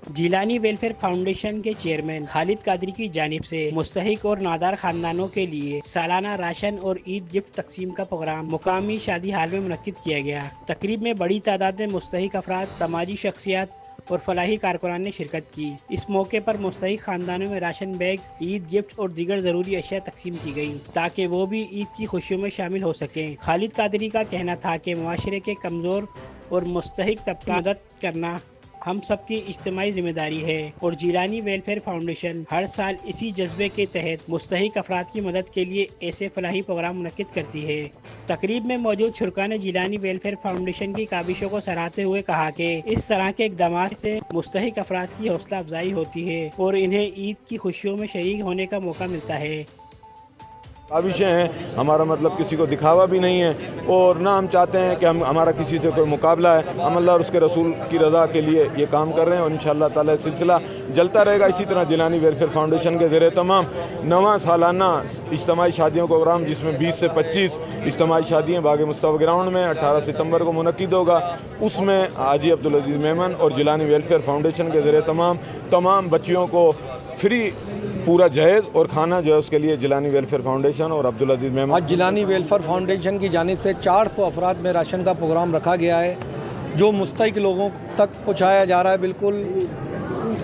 Jilani welfare foundation کے chairman خالد قادری کی جانب سے مستحق اور نادار خاندانوں کے لیے سالانہ راشن اور عید گفٹ تقسیم کا پروگرام مقامی شادی ہال میں منعقد کیا گیا۔ تقریب میں بڑی تعداد میں مستحق افراد، سماجی شخصیات اور فلاحی کارکنان نے شرکت کی۔ اس موقع پر مستحق خاندانوں میں راشن بیگ، عید گفٹ اور دیگر ضروری اشیاء تقسیم کی گئی تاکہ وہ بھی عید کی خوشیوں میں شامل ہو سکیں۔ خالد قادری کا کہنا تھا کہ معاشرے کے کمزور اور مستحق طبقے کی مدد کرنا ہم سب کی اجتماعی ذمہ داری ہے، اور جیلانی ویلفیئر فاؤنڈیشن ہر سال اسی جذبے کے تحت مستحق افراد کی مدد کے لیے ایسے فلاحی پروگرام منعقد کرتی ہے۔ تقریب میں موجود شرکاء نے جیلانی ویلفیئر فاؤنڈیشن کی کاوشوں کو سراہتے ہوئے کہا کہ اس طرح کے اقدامات سے مستحق افراد کی حوصلہ افزائی ہوتی ہے اور انہیں عید کی خوشیوں میں شریک ہونے کا موقع ملتا ہے۔ کاوشیں ہیں، ہمارا مطلب کسی کو دکھاوا بھی نہیں ہے، اور نہ ہم چاہتے ہیں کہ ہمارا کسی سے کوئی مقابلہ ہے۔ ہم اللہ اور اس کے رسول کی رضا کے لیے یہ کام کر رہے ہیں، اور انشاءاللہ تعالی سلسلہ جلتا رہے گا۔ اسی طرح جیلانی ویلفیئر فاؤنڈیشن کے زیر تمام 9واں سالانہ اجتماعی شادیوں کا پروگرام، جس میں 20 سے 25 اجتماعی شادیاں باغ مصطفیٰ گراؤنڈ میں 18 ستمبر کو منعقد ہوگا۔ اس میں حاجی عبدالعزیز میمن اور جیلانی ویلفیئر فاؤنڈیشن کے زیر تمام بچیوں کو فری پورا جہیز اور کھانا جو ہے اس کے لیے جیلانی ویلفیئر فاؤنڈیشن اور عبدالعزیز میمن۔ آج جیلانی ویلفیئر فاؤنڈیشن کی جانب سے 400 افراد میں راشن کا پروگرام رکھا گیا ہے، جو مستحق لوگوں تک پہنچایا جا رہا ہے بالکل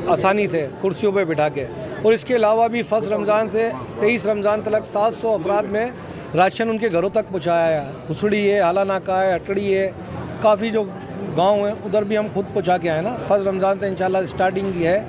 آسانی سے، کرسیوں پہ بٹھا کے۔ اور اس کے علاوہ بھی فرسٹ رمضان سے 23 رمضان تک 700 افراد میں راشن ان کے گھروں تک پہنچایا ہے۔ ہسڑی ہے، آلہ ناکہ ہے، اٹڑی ہے، کافی جو گاؤں ہیں ادھر بھی ہم خود پہنچا کے آئے نا۔ فرسٹ رمضان سے انشاءاللہ اسٹارٹنگ کی ہے۔